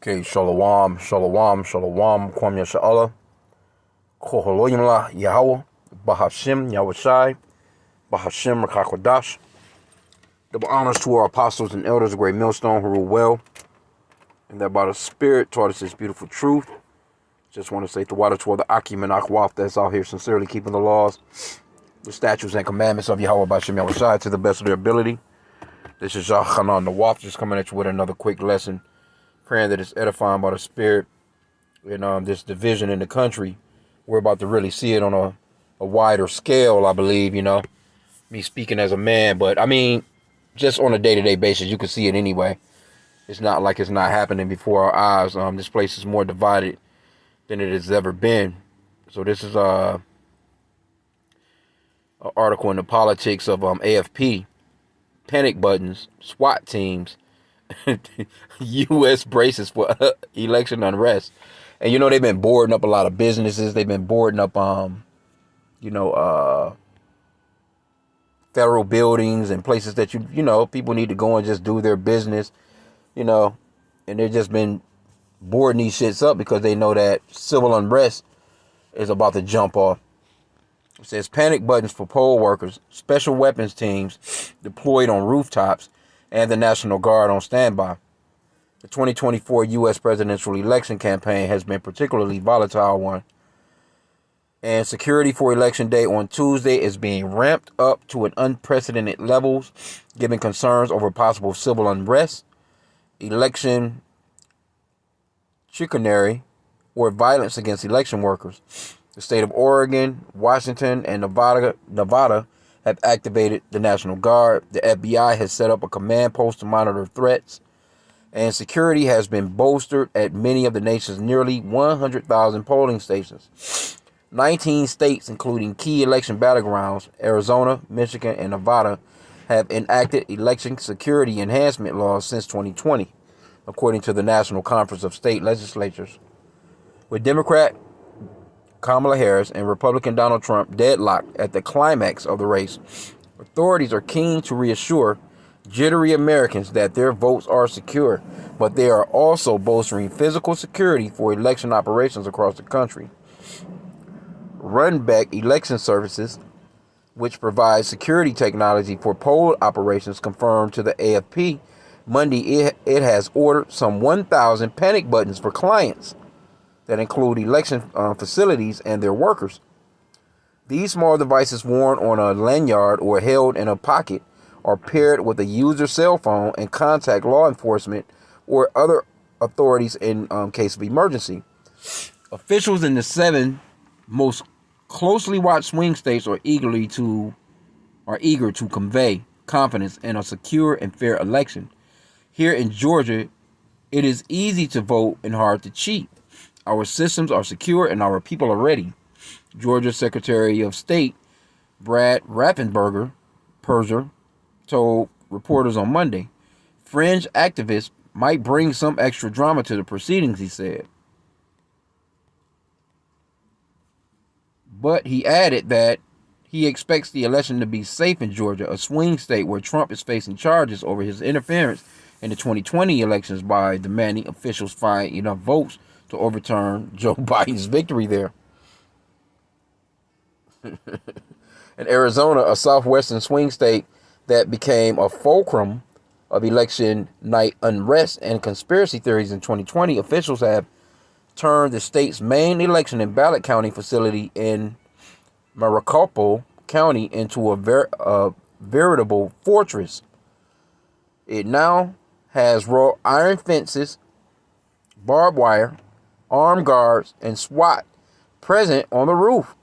Okay, Shalom, Shalom, Shalom, Kwam Yasha'Allah, Koholoyimla, Yahweh, Bahashim, Yahushai, Bahashim, Rakakwadash. Double honors to our apostles and elders, a great millstone who rule well, and that by the Spirit taught us this beautiful truth. Just want to say the water toward the H.I.M and Akwaf that's out here sincerely keeping the laws, the statutes and commandments of Yahweh Bahashim Yahushai to the best of their ability. This is Yachanan the Waf, just coming at you with another quick lesson. Praying that it's edifying by the Spirit and this division in the country. We're about to really see it on a wider scale, I believe, me speaking as a man. But, I mean, just on a day-to-day basis, you can see it anyway. It's not like it's not happening before our eyes. This place is more divided than it has ever been. So this is an article in the politics of AFP. Panic buttons, SWAT teams, U.S. braces for election unrest. And, they've been boarding up a lot of businesses. They've been boarding up, federal buildings and places that, people need to go and just do their business, and they've just been boarding these shits up because they know that civil unrest is about to jump off. It says panic buttons for poll workers, special weapons teams deployed on rooftops, and the National Guard on standby. The 2024 U.S. presidential election campaign has been a particularly volatile one, and security for Election Day on Tuesday is being ramped up to an unprecedented levels, given concerns over possible civil unrest, election chicanery, or violence against election workers. The state of Oregon, Washington, and Nevada have activated the National Guard. The FBI has set up a command post to monitor threats, and security has been bolstered at many of the nation's nearly 100,000 polling stations. 19 states, including key election battlegrounds, Arizona, Michigan, and Nevada, have enacted election security enhancement laws since 2020, according to the National Conference of State Legislatures. With Democrat Kamala Harris and Republican Donald Trump deadlocked at the climax of the race, authorities are keen to reassure jittery Americans that their votes are secure, but they are also bolstering physical security for election operations across the country. Runback Election Services, which provides security technology for poll operations, confirmed to the AFP Monday it has ordered some 1,000 panic buttons for clients that include election facilities and their workers. These small devices worn on a lanyard or held in a pocket are paired with a user's cell phone and contact law enforcement or other authorities in case of emergency. Officials in the 7 most closely watched swing states are eager to convey confidence in a secure and fair election. Here in Georgia, it is easy to vote and hard to cheat. Our systems are secure and our people are ready, Georgia Secretary of State Brad Raffensperger told reporters on Monday. Fringe activists might bring some extra drama to the proceedings, he said. But he added that he expects the election to be safe in Georgia, a swing state where Trump is facing charges over his interference in the 2020 elections by demanding officials find enough votes to overturn Joe Biden's victory there. In Arizona, a southwestern swing state that became a fulcrum of election night unrest and conspiracy theories in 2020, officials have turned the state's main election and ballot counting facility in Maricopa County into a veritable fortress. It now has wrought iron fences, barbed wire, armed guards, and SWAT present on the roof.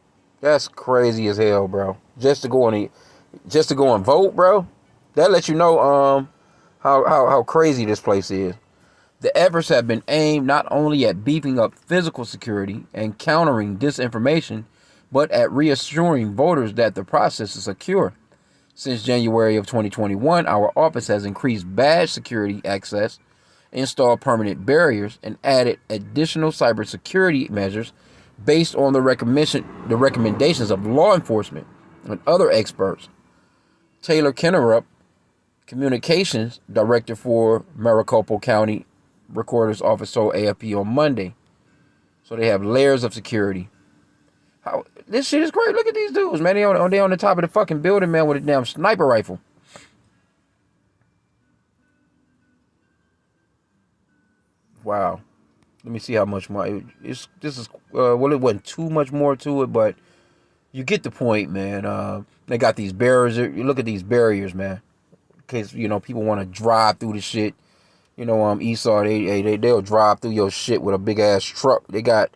That's crazy as hell, bro. Just to go and vote, bro. That lets you know how crazy this place is. The efforts have been aimed not only at beefing up physical security and countering disinformation, but at reassuring voters that the process is secure. Since January of 2021, our office has increased badge security access, installed permanent barriers, and added additional cybersecurity measures based on the recommendations of law enforcement and other experts. Taylor Kennerup, communications director for Maricopa County recorder's office told AFP on Monday. So they have layers of security. How this shit is great. Look at these dudes, man. They on the top of the fucking building, man, with a damn sniper rifle. Wow. Let me see how much more. It wasn't too much more to it, but you get the point, man. They got these barriers. You look at these barriers, man. In case, people want to drive through the shit. Esau, they'll drive through your shit with a big ass truck. They got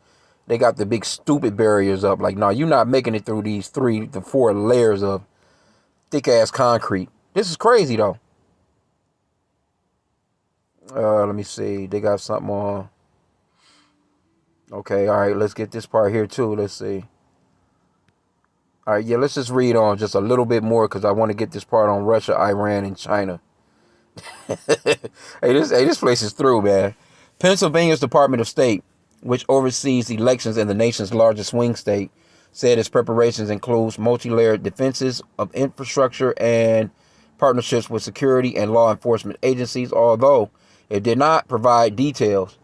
the big stupid barriers up. Like, no, you're not making it through these 3 to 4 layers of thick ass concrete. This is crazy though. Let me see. They got something on. Okay, all right. Let's get this part here too. Let's see. All right, yeah. Let's just read on just a little bit more because I want to get this part on Russia, Iran, and China. This place is through, man. Pennsylvania's Department of State, which oversees elections in the nation's largest swing state, said its preparations includes multi-layered defenses of infrastructure and partnerships with security and law enforcement agencies, although it did not provide details.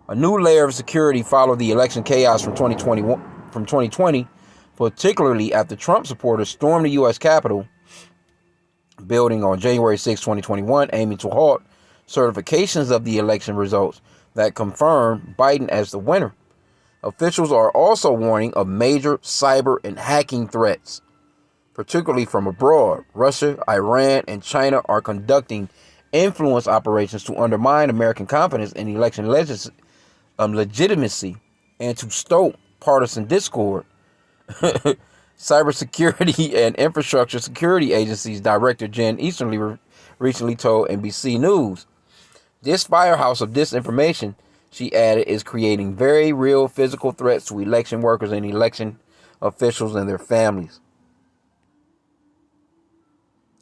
A new layer of security followed the election chaos from 2020, particularly after Trump supporters stormed the U.S. Capitol building on January 6, 2021, aiming to halt certifications of the election results that confirmed Biden as the winner. Officials are also warning of major cyber and hacking threats, particularly from abroad. Russia, Iran, and China are conducting influence operations to undermine American confidence in election legitimacy and to stoke partisan discord. Cybersecurity and Infrastructure Security Agency's Director Jen Easterly recently told NBC News. This firehouse of disinformation, she added, is creating very real physical threats to election workers and election officials and their families.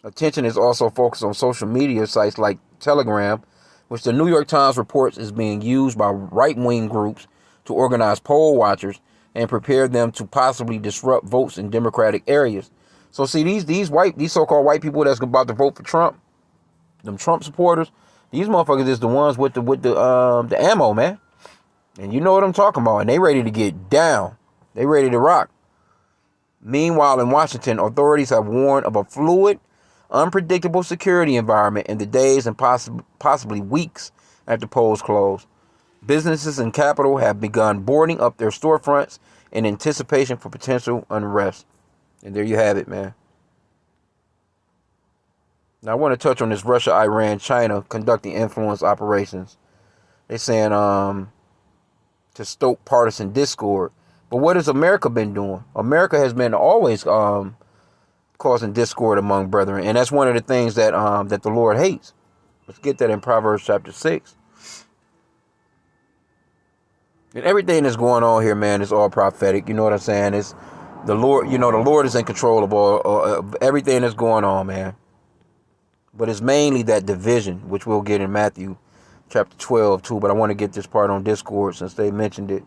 Attention is also focused on social media sites like Telegram, which the New York Times reports is being used by right-wing groups to organize poll watchers and prepare them to possibly disrupt votes in Democratic areas. So see, these so-called white people that's about to vote for Trump, them Trump supporters, these motherfuckers is the ones with the ammo, man. And you know what I'm talking about. And they ready to get down. They ready to rock. Meanwhile, in Washington, authorities have warned of a fluid, unpredictable security environment in the days and possibly weeks after polls close. Businesses in Capitol have begun boarding up their storefronts in anticipation for potential unrest. And there you have it, man. Now, I want to touch on this Russia, Iran, China conducting influence operations. They're saying to stoke partisan discord. But what has America been doing? America has been always causing discord among brethren. And that's one of the things that the Lord hates. Let's get that in Proverbs chapter 6. And everything that's going on here, man, is all prophetic. You know what I'm saying? It's the Lord. The Lord is in control of all everything that's going on, man. But it's mainly that division, which we'll get in Matthew chapter 12 too. But I want to get this part on Discord since they mentioned it.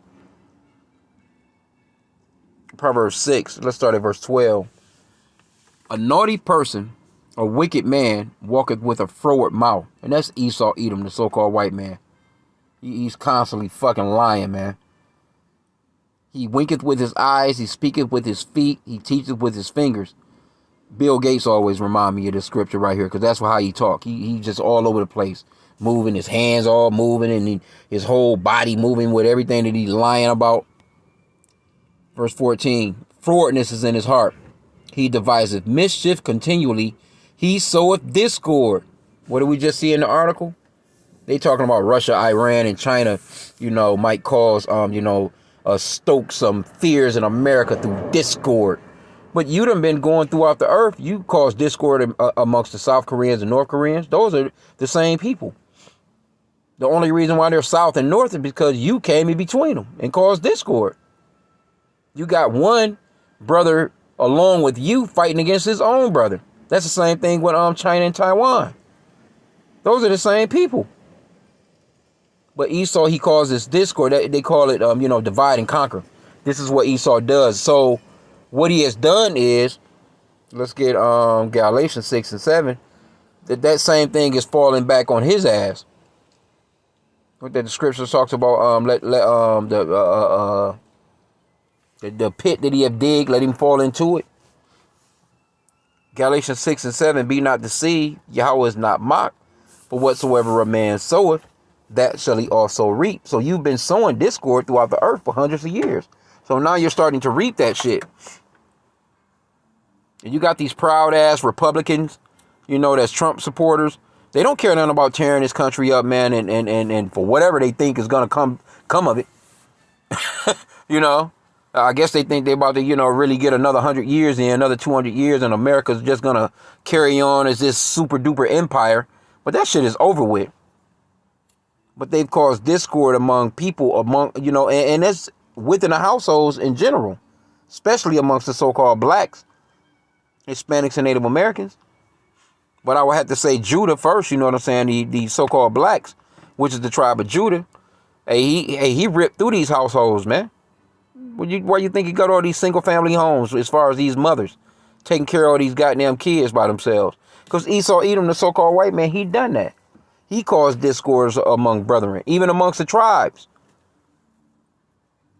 Proverbs 6. Let's start at verse 12. A naughty person, a wicked man, walketh with a froward mouth, and that's Esau Edom, the so-called white man. He's constantly fucking lying, man. He winketh with his eyes. He speaketh with his feet. He teacheth with his fingers. Bill Gates always remind me of this scripture right here because that's how he talk. He just all over the place, moving, his hands all moving, and his whole body moving with everything that he's lying about. Verse 14, frowardness is in his heart. He deviseth mischief continually. He soweth discord. What did we just see in the article? They talking about Russia, Iran, and China, might cause, stoke some fears in America through discord. But you done been going throughout the earth. You caused discord amongst the South Koreans and North Koreans. Those are the same people. The only reason why they're South and North is because you came in between them and caused discord. You got one brother along with you fighting against his own brother. That's the same thing with China and Taiwan. Those are the same people. But Esau, he calls this discord. They call it, divide and conquer. This is what Esau does. So what he has done is, let's get Galatians 6 and 7. That same thing is falling back on his ass. What that the scripture talks about, the pit that he have digged, let him fall into it. Galatians 6 and 7, be not deceived, Yahweh is not mocked, for whatsoever a man soweth, that shall he also reap. So you've been sowing discord throughout the earth for hundreds of years. So now you're starting to reap that shit. And you got these proud ass Republicans, that's Trump supporters. They don't care nothing about tearing this country up, man, and for whatever they think is gonna come of it. I guess they think they're about to, really get another 100 years in, another 200 years, and America's just gonna carry on as this super duper empire. But that shit is over with. But they've caused discord among people, and that's within the households in general, especially amongst the so-called blacks, Hispanics, and Native Americans. But I would have to say Judah first, you know what I'm saying? The so-called blacks, which is the tribe of Judah. He ripped through these households, man. Why you think he got all these single family homes as far as these mothers taking care of all these goddamn kids by themselves? Because Esau Edom, the so-called white man, he done that. He caused discords among brethren, even amongst the tribes.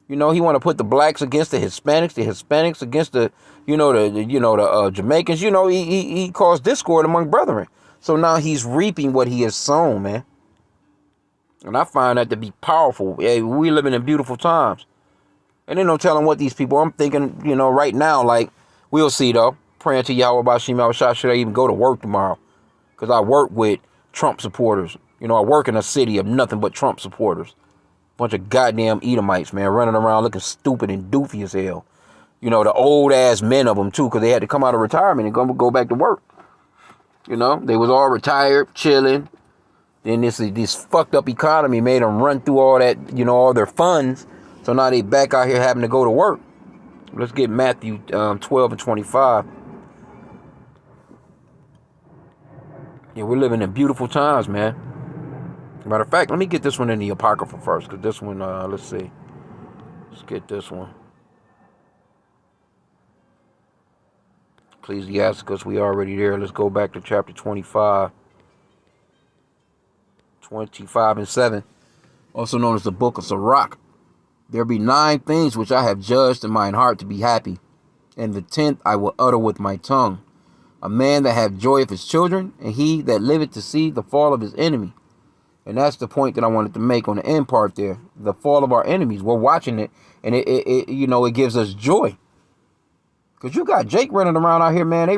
He want to put the blacks against the Hispanics against the Jamaicans. He caused discord among brethren. So now he's reaping what he has sown, man. And I find that to be powerful. Hey, we living in beautiful times. And ain't no telling what these people, I'm thinking, right now, like, we'll see, though. Praying to Yahweh about H.I.M. should I even go to work tomorrow? Because I work with Trump supporters. I work in a city of nothing but Trump supporters. Bunch of goddamn Edomites, man, running around looking stupid and doofy as hell. The old ass men of them, too, because they had to come out of retirement and go back to work. They was all retired, chilling. Then this fucked up economy made them run through all that, all their funds. So now they back out here having to go to work. Let's get Matthew 12 and 25. Yeah, we're living in beautiful times, man. Matter of fact, let me get this one in the Apocrypha first, because this one, let's see. Let's get this one. Ecclesiasticus, we already there. Let's go back to chapter 25. 25 and 7. Also known as the book of Sirach. There be 9 things which I have judged in mine heart to be happy, and the 10th I will utter with my tongue. A man that hath joy of his children, and he that liveth to see the fall of his enemy. And that's the point that I wanted to make on the end part there. The fall of our enemies. We're watching it, and it gives us joy. Because you got Jake running around out here, man.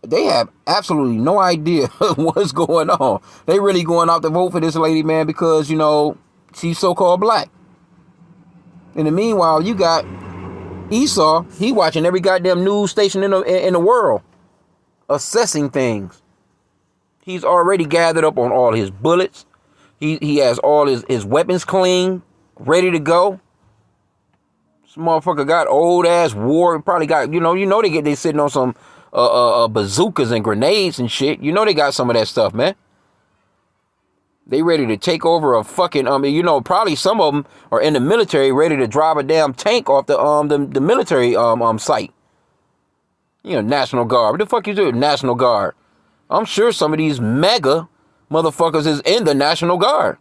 They have absolutely no idea what's going on. They really going out to vote for this lady, man, because, she's so-called black. In the meanwhile, you got Esau. He watching every goddamn news station in the world, assessing things. He's already gathered up on all his bullets. He has all his weapons clean, ready to go. This motherfucker got old ass war. Probably got they sitting on some bazookas and grenades and shit. They got some of that stuff, man. They ready to take over a fucking, probably some of them are in the military ready to drive a damn tank off the military site. National Guard. What the fuck you do? National Guard. I'm sure some of these mega motherfuckers is in the National Guard.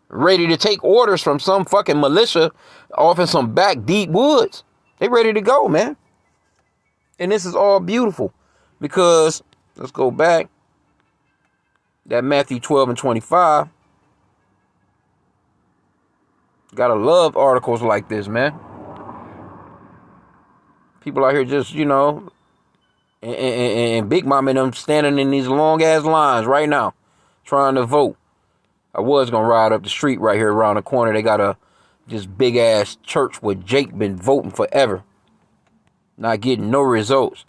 Ready to take orders from some fucking militia off in some back deep woods. They ready to go, man. And this is all beautiful. Because, let's go back. That Matthew 12 and 25. Gotta love articles like this, man. People out here just, and Big Mom and them standing in these long ass lines right now, trying to vote. I was gonna ride up the street right here around the corner. They got this big ass church where Jake been voting forever, not getting no results.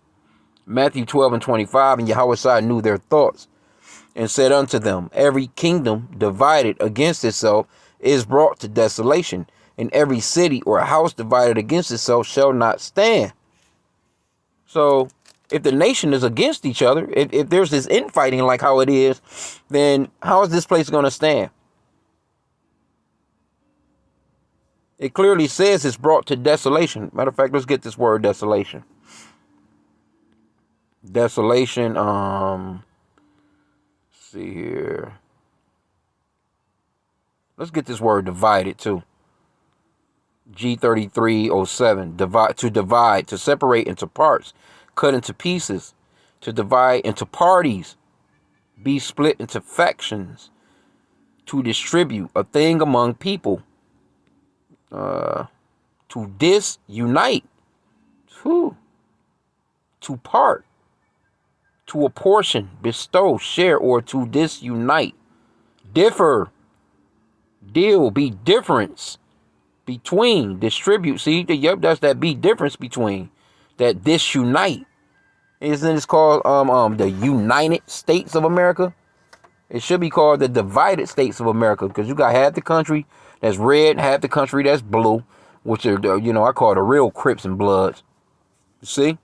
Matthew 12 and 25, and Yahweh knew their thoughts, and said unto them, every kingdom divided against itself is brought to desolation, and every city or house divided against itself shall not stand. So, if the nation is against each other, if there's this infighting like how it is, then how is this place going to stand? It clearly says it's brought to desolation. Matter of fact, let's get this word desolation. Desolation, let's see here. Let's get this word divided too. G3307. Divide, to separate into parts, cut into pieces, to divide into parties, be split into factions, to distribute a thing among people, to disunite, to part, to apportion, bestow, share, or to disunite, differ, deal, be difference between, distribute. See, yep, that's that be difference between, that disunite. Isn't it called the United States of America? It should be called the Divided States of America, because you got half the country that's red, half the country that's blue, which are, I call the real Crips and Bloods. You see?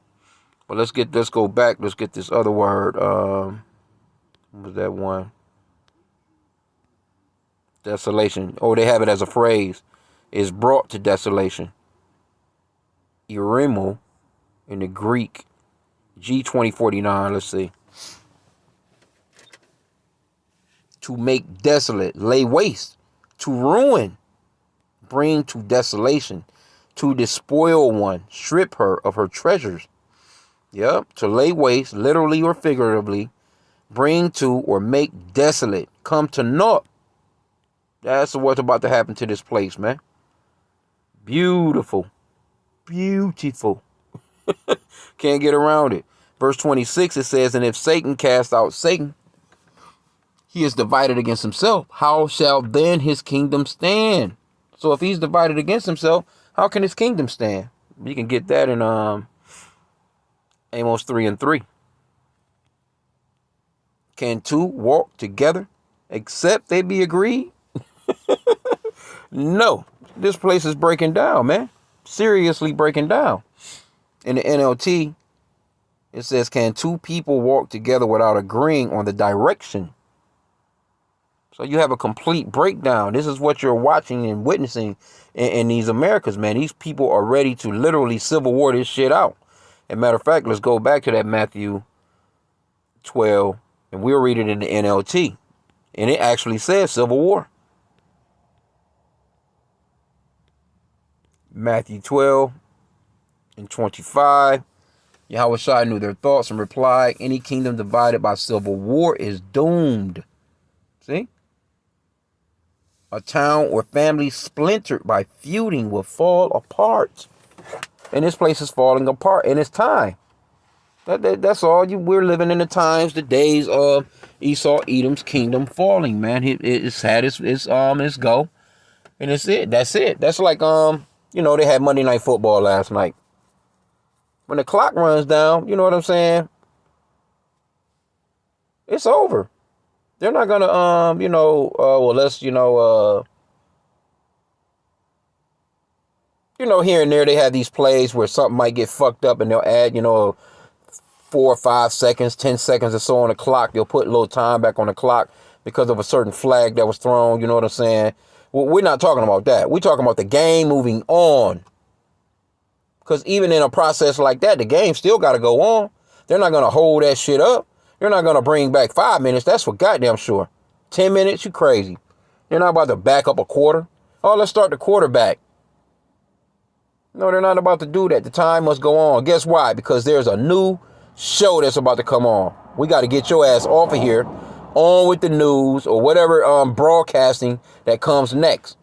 But let's go back. Let's get this other word. What was that one? Desolation. Oh, they have it as a phrase. Is brought to desolation. Eremo in the Greek. G2049. Let's see. To make desolate, lay waste, to ruin, bring to desolation, to despoil one, strip her of her treasures. Yep, to lay waste, literally or figuratively, bring to or make desolate, come to naught. That's what's about to happen to this place, man. Beautiful. Beautiful. Can't get around it. Verse 26, it says, and if Satan cast out Satan, he is divided against himself. How shall then his kingdom stand? So if he's divided against himself, how can his kingdom stand? You can get that in Amos 3:3. Can two walk together except they be agreed? No. This place is breaking down, man. Seriously breaking down. In the NLT, it says, can two people walk together without agreeing on the direction? So you have a complete breakdown. This is what you're watching and witnessing in these Americas, man. These people are ready to literally civil war this shit out. As a matter of fact, let's go back to that Matthew 12, and we'll read it in the NLT. And it actually says civil war. Matthew 12:25. Yahweh Shai knew their thoughts and replied, any kingdom divided by civil war is doomed. See? A town or family splintered by feuding will fall apart. And this place is falling apart, and it's time. That's all. We're living in the times, the days of Esau, Edom's kingdom falling, man. It's had its go. And it's it. That's it. That's like, they had Monday Night Football last night. When the clock runs down, you know what I'm saying? It's over. They're not gonna, here and there they have these plays where something might get fucked up and they'll add, 4 or 5 seconds, 10 seconds or so on the clock. They'll put a little time back on the clock because of a certain flag that was thrown. You know what I'm saying? Well, we're not talking about that. We're talking about the game moving on. Because even in a process like that, the game still got to go on. They're not going to hold that shit up. They're not going to bring back 5 minutes. That's for goddamn sure. 10 minutes, you crazy. They're not about to back up a quarter. Oh, let's start the quarterback. No, they're not about to do that. The time must go on. Guess why? Because there's a new show that's about to come on. We got to get your ass off of here, on with the news or whatever broadcasting that comes next.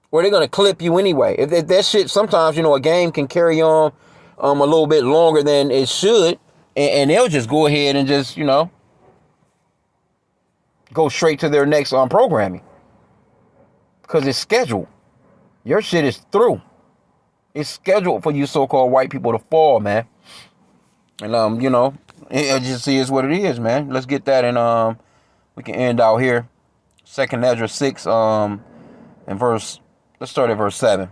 Where they're going to clip you anyway. If that shit, sometimes, a game can carry on a little bit longer than it should. And they'll just go ahead and just, go straight to their next programming. Because it's scheduled. Your shit is through. It's scheduled for you so-called white people to fall, man. And, it just is what it is, man. Let's get that, and we can end out here. 2nd Ezra 6, and let's start at verse 7.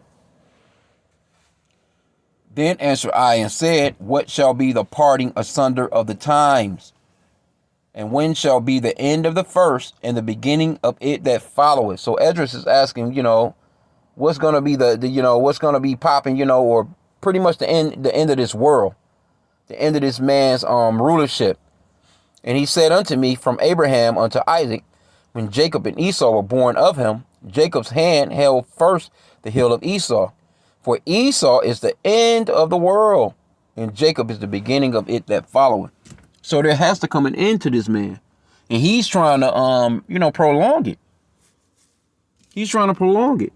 Then answered I and said, what shall be the parting asunder of the times? And when shall be the end of the first and the beginning of it that followeth? So Esdras is asking, what's going to be what's going to be popping, or pretty much the end of this world, the end of this man's rulership. And he said unto me, from Abraham unto Isaac, When Jacob and Esau were born of him, Jacob's hand held first the heel of Esau. For Esau is the end of the world, and Jacob is the beginning of it that followeth. So there has to come an end to this man. And he's trying to, prolong it. He's trying to prolong it.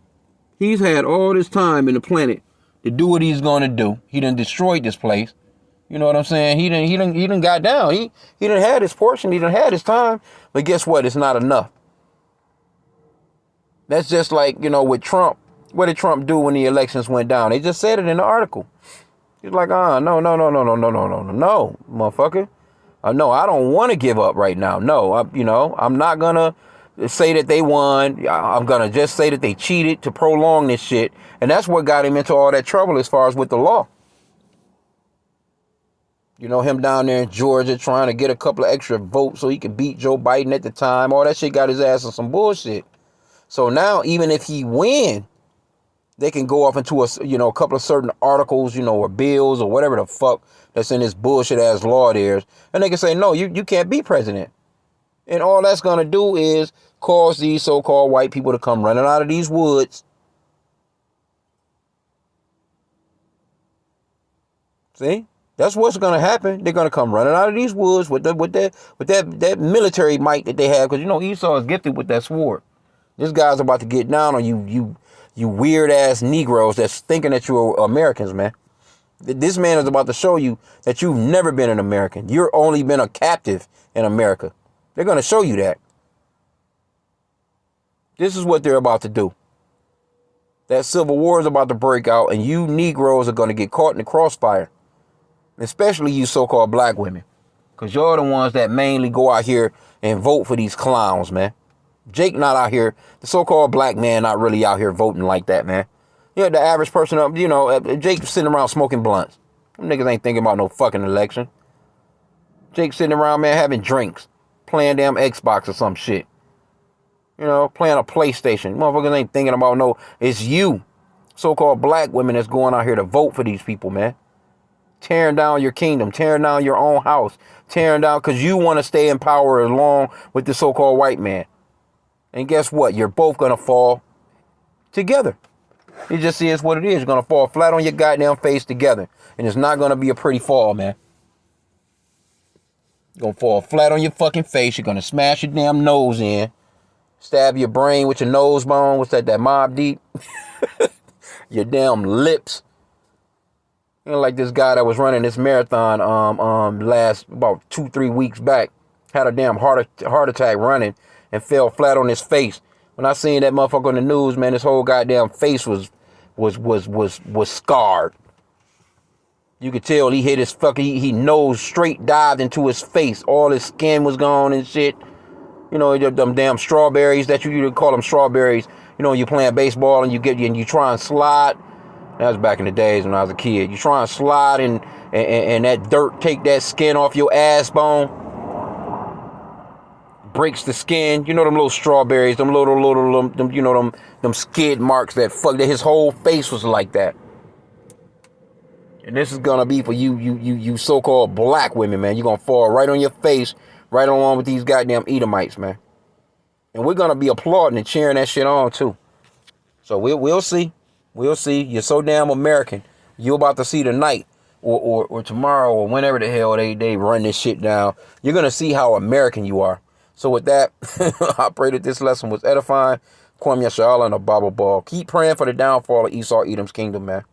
He's had all this time in the planet to do what he's going to do. He done destroyed this place. You know what I'm saying? He done got down. He done had his portion. He done had his time. But guess what? It's not enough. That's just like, with Trump. What did Trump do when the elections went down? They just said it in the article. He's like, no, motherfucker. No, I don't want to give up right now. No, I'm not going to say that they won. I'm going to just say that they cheated to prolong this shit. And that's what got him into all that trouble as far as with the law. Him down there in Georgia trying to get a couple of extra votes so he could beat Joe Biden at the time. All that shit got his ass on some bullshit. So now, even if he win, they can go off into a couple of certain articles, or bills or whatever the fuck that's in this bullshit ass law there. And they can say, no, you can't be president. And all that's going to do is cause these so-called white people to come running out of these woods. See? That's what's going to happen. They're going to come running out of these woods with that military might that they have. Because, Esau is gifted with that sword. This guy's about to get down on you weird ass Negroes that's thinking that you're Americans, man. This man is about to show you that you've never been an American. You're only been a captive in America. They're going to show you that. This is what they're about to do. That civil war is about to break out, and you Negroes are going to get caught in the crossfire. Especially you so-called black women. Because you're the ones that mainly go out here and vote for these clowns, man. Jake not out here. The so-called black man not really out here voting like that, man. Yeah, the average person, Jake sitting around smoking blunts. Them niggas ain't thinking about no fucking election. Jake sitting around, man, having drinks. Playing damn Xbox or some shit. Playing a PlayStation. Motherfuckers ain't thinking about no. It's you, so-called black women, that's going out here to vote for these people, man. Tearing down your kingdom, tearing down your own house, tearing down because you want to stay in power along with the so-called white man. And guess what? You're both going to fall together. You just see it's what it is. You're going to fall flat on your goddamn face together. And it's not going to be a pretty fall, man. You're going to fall flat on your fucking face. You're going to smash your damn nose in. Stab your brain with your nose bone. What's that Mob Deep? Your damn lips. Like this guy that was running this marathon last about 2-3 weeks back. Had a damn heart attack running and fell flat on his face. When I seen that motherfucker on the news, man, his whole goddamn face was scarred. You could tell he hit his he nose straight dived into his face. All his skin was gone and shit. Them damn strawberries that you call them strawberries. You playing baseball and you try and slide. That was back in the days when I was a kid. You try and slide and that dirt take that skin off your ass bone. Breaks the skin. Them little strawberries, them them skid marks that fuck that his whole face was like that. And this is gonna be for you so-called black women, man. You're gonna fall right on your face, right along with these goddamn Edomites, man. And we're gonna be applauding and cheering that shit on too. So we'll see. We'll see. You're so damn American. You're about to see tonight or tomorrow or whenever the hell they run this shit down. You're going to see how American you are. So with that, I pray that this lesson was edifying. Kwame Yashala and a Bible ball. Keep praying for the downfall of Esau Edom's kingdom, man.